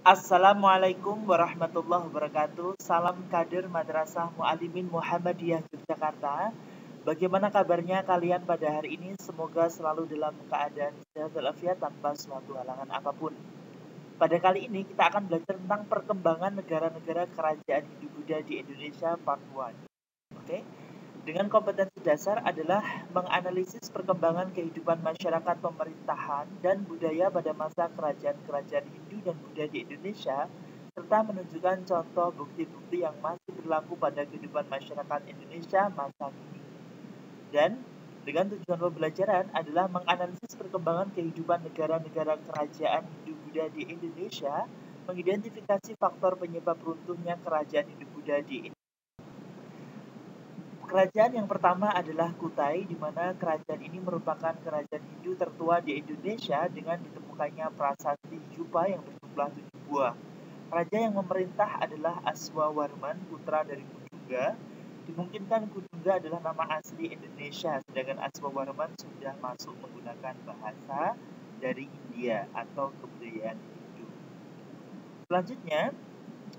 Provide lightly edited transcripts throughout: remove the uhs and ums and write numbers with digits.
Assalamualaikum warahmatullahi wabarakatuh. Salam kader Madrasah Muallimin Muhammadiyah Yogyakarta. Bagaimana kabarnya kalian pada hari ini? Semoga selalu dalam keadaan sehat walafiat tanpa suatu halangan apapun. Pada kali ini kita akan belajar tentang perkembangan negara-negara kerajaan Hindu-Buddha di Indonesia Part 1. Oke. Dengan kompetensi dasar adalah menganalisis perkembangan kehidupan masyarakat, pemerintahan, dan budaya pada masa kerajaan-kerajaan Hindu dan Buddha di Indonesia, serta menunjukkan contoh bukti-bukti yang masih berlaku pada kehidupan masyarakat Indonesia masa kini. Dan dengan tujuan pembelajaran adalah menganalisis perkembangan kehidupan negara-negara kerajaan Hindu-Buddha di Indonesia, mengidentifikasi faktor penyebab runtuhnya kerajaan Hindu-Buddha di Indonesia. Kerajaan yang pertama adalah Kutai, di mana kerajaan ini merupakan kerajaan Hindu tertua di Indonesia dengan ditemukannya prasasti Yupa yang berjumlah 7 buah. Raja yang memerintah adalah Aswawarman, putra dari Kudungga. Dimungkinkan Kudungga adalah nama asli Indonesia, sedangkan Aswawarman sudah masuk menggunakan bahasa dari India atau kebudayaan Hindu. Selanjutnya,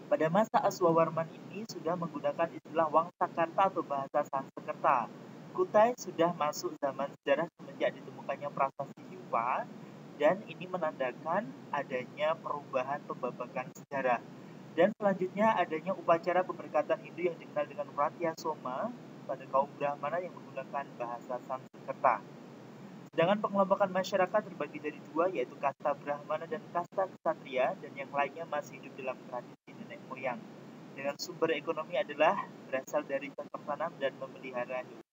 pada masa Aswawarman ini sudah menggunakan istilah Wangsakarta atau bahasa Sanskerta. Kutai sudah masuk zaman sejarah semenjak ditemukannya prasasti Yupa, dan ini menandakan adanya perubahan pembabakan sejarah. Dan selanjutnya adanya upacara pemberkatan Hindu yang dikenal dengan Pratya Soma pada kaum Brahmana yang menggunakan bahasa Sanskerta. Sedangkan pengelompokan masyarakat terbagi dari dua, yaitu kasta Brahmana dan kasta Ksatria, dan yang lainnya masih hidup dalam tradisi nenek moyang. Dengan sumber ekonomi adalah berasal dari cocok tanam dan memelihara hewan.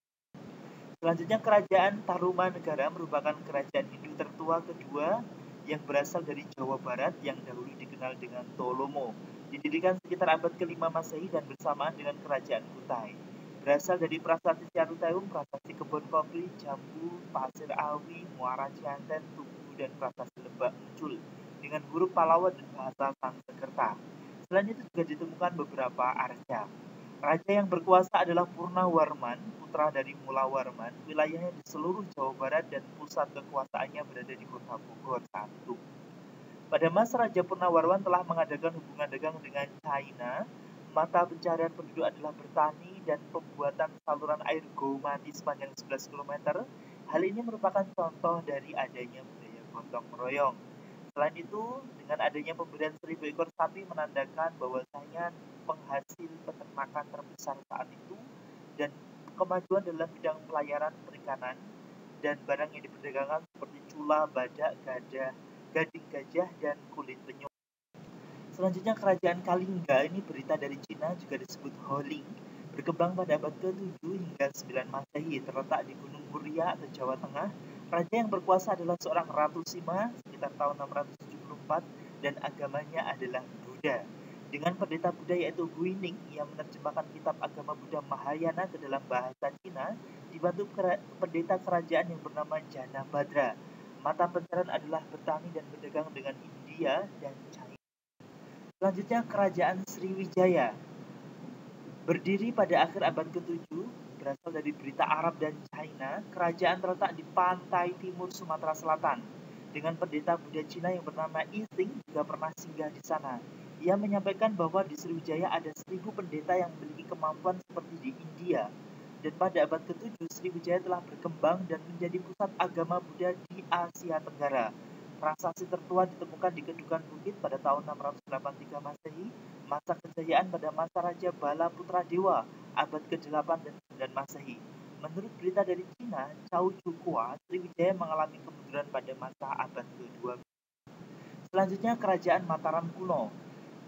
Selanjutnya, kerajaan Tarumanegara merupakan kerajaan Hindu tertua kedua yang berasal dari Jawa Barat yang dahulu dikenal dengan Tolomo. Didirikan sekitar abad ke-5 Masehi dan bersamaan dengan kerajaan Kutai. Berasal dari prasasti Carutaeum, prasasti Kebon Kopi, Jambu, Pasir Awi, Muara Cianten, Tugu, dan prasasti Lebak muncul dengan huruf Pallawa dan bahasa Sanskerta. Selain itu juga ditemukan beberapa arca. Raja yang berkuasa adalah Purnawarman, putra dari Mulawarman. Wilayahnya di seluruh Jawa Barat dan pusat kekuasaannya berada di kota Bogor 1. Pada masa Raja Purnawarman telah mengadakan hubungan dagang dengan China. Mata pencarian penduduk adalah bertani dan pembuatan saluran air Gomati sepanjang 11 km. Hal ini merupakan contoh dari adanya budaya gotong royong. Selain itu, dengan adanya pemberian 1000 ekor sapi menandakan bahwasanya penghasil peternakan terbesar saat itu dan kemajuan dalam bidang pelayaran perikanan dan barang yang diperdagangkan seperti cula, badak, gading gajah, dan kulit penyu. Selanjutnya, kerajaan Kalingga, ini berita dari Cina, juga disebut Holing, berkembang pada abad ke-7 hingga 9 Masehi, terletak di Gunung Muria atau Jawa Tengah. Raja yang berkuasa adalah seorang Ratu Sima sekitar tahun 674 dan agamanya adalah Buddha. Dengan pendeta Buddha yaitu Huining, ia menerjemahkan kitab agama Buddha Mahayana ke dalam bahasa Cina, dibantu pendeta kerajaan yang bernama Janabhadra. Mata pencarian adalah bertani dan berdagang dengan India dan China. Selanjutnya, kerajaan Sriwijaya berdiri pada akhir abad ke-7, berasal dari berita Arab dan China. Kerajaan terletak di pantai timur Sumatera Selatan. Dengan pendeta Buddha Cina yang bernama Ising juga pernah singgah di sana. Ia menyampaikan bahwa di Sriwijaya ada 1000 pendeta yang memiliki kemampuan seperti di India. Dan pada abad ke-7, Sriwijaya telah berkembang dan menjadi pusat agama Buddha di Asia Tenggara. Prasasti tertua ditemukan di Kedukan Bukit pada tahun 683 Masehi, masa kejayaan pada masa Raja Bala Putra Dewa, abad ke-8 dan 9 Masehi. Menurut berita dari Cina, Cao Chukua, Sriwijaya mengalami kemunduran pada masa abad ke-12. Selanjutnya, kerajaan Mataram kuno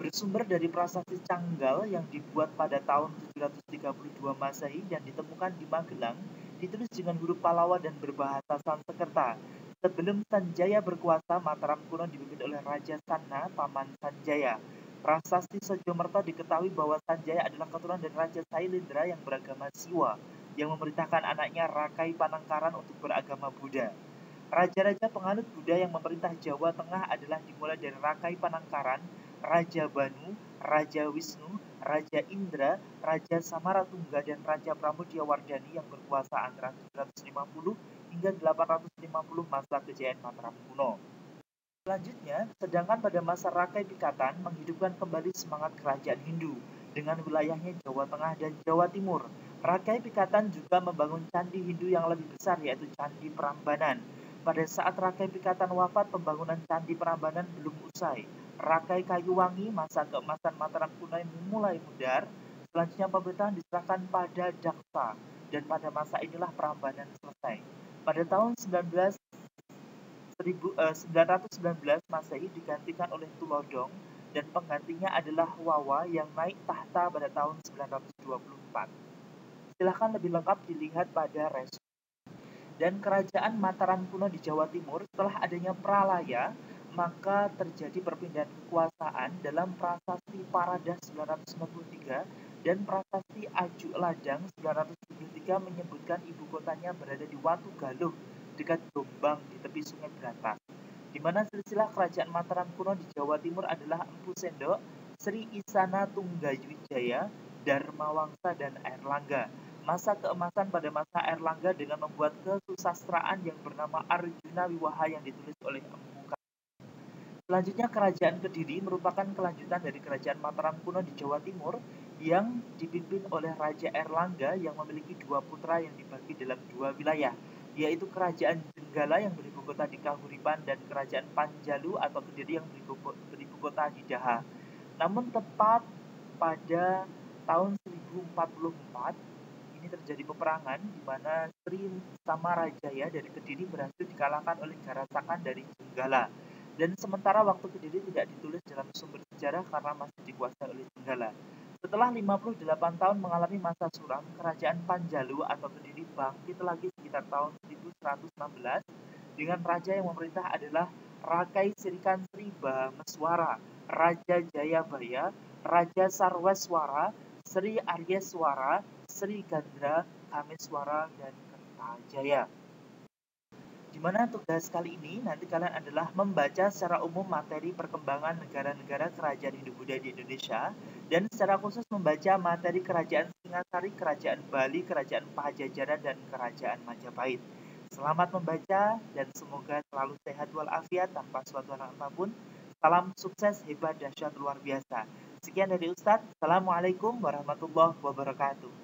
bersumber dari prasasti Canggal yang dibuat pada tahun 732 Masehi dan ditemukan di Magelang, ditulis dengan huruf Pallawa dan berbahasa Sanskerta. Sebelum Sanjaya berkuasa, Mataram kuno dipimpin oleh Raja Sanna, paman Sanjaya. Prasasti Sojomerta diketahui bahwa Sanjaya adalah keturunan dari Raja Sailendra yang beragama Siwa, yang memerintahkan anaknya Rakai Panangkaran untuk beragama Buddha. Raja-raja penganut Buddha yang memerintah Jawa Tengah adalah dimulai dari Rakai Panangkaran, Raja Banu, Raja Wisnu, Raja Indra, Raja Samaratungga, dan Raja Pramudiawardhani yang berkuasa antara 750 hingga 850 masa kejayaan Mataram kuno. Selanjutnya, sedangkan pada masa Rakai Pikatan menghidupkan kembali semangat kerajaan Hindu dengan wilayahnya Jawa Tengah dan Jawa Timur. Rakai Pikatan juga membangun candi Hindu yang lebih besar, yaitu Candi Prambanan. Pada saat Rakai Pikatan wafat, pembangunan Candi Prambanan belum usai. Rakai Kayuwangi, masa keemasan Mataram kuno mulai pudar. Selanjutnya pemerintahan diserahkan pada Daksa, dan pada masa inilah Prambanan selesai. Pada tahun 919 Masehi digantikan oleh Tulodong, dan penggantinya adalah Wawa yang naik tahta pada tahun 924. Silahkan lebih lengkap dilihat pada resum. Dan kerajaan Mataram kuno di Jawa Timur setelah adanya Pralaya, maka terjadi perpindahan kekuasaan dalam Prasasti Parada 993 dan Prasasti Ajuk Ladang 973 menyebutkan ibu kotanya berada di Watu Galuh dekat Jombang di tepi Sungai Berantas, di mana silsilah kerajaan Mataram kuno di Jawa Timur adalah Empu Sendok, Sri Isana Tunggawijaya, Dharmawangsa, dan Airlangga. Masa keemasan pada masa Airlangga dengan membuat kesusastraan yang bernama Arjuna Wiwaha yang ditulis oleh Empu. Selanjutnya, Kerajaan Kediri merupakan kelanjutan dari Kerajaan Mataram kuno di Jawa Timur yang dipimpin oleh Raja Airlangga yang memiliki dua putra yang dibagi dalam dua wilayah, yaitu Kerajaan Jenggala yang beribu kota di Kahuripan dan Kerajaan Panjalu atau Kediri yang beribu kota di Daha. Namun tepat pada tahun 1044 ini terjadi peperangan di mana Sri Samarajaya dari Kediri berhasil dikalahkan oleh Garasakan dari Jenggala. Dan sementara waktu Kediri tidak ditulis dalam sumber sejarah karena masih dikuasai oleh Jenggala. Setelah 58 tahun mengalami masa suram, Kerajaan Panjalu atau Kediri bangkit lagi sekitar tahun 1116 dengan raja yang memerintah adalah Rakai Sirikan Sri Bhameswara, Raja Jayabaya, Raja Sarweswara, Sri Aryeswara, Sri Gandra, Kameswara, dan Kertajaya. Di mana tugas kali ini nanti kalian adalah membaca secara umum materi perkembangan negara-negara kerajaan Hindu-Buddha di Indonesia, dan secara khusus membaca materi kerajaan Singasari, kerajaan Bali, kerajaan Pajajaran, dan kerajaan Majapahit. Selamat membaca dan semoga selalu sehat walafiat tanpa suatu hal apapun. Salam sukses, hebat, dahsyat, luar biasa. Sekian dari Ustadz. Assalamualaikum warahmatullahi wabarakatuh.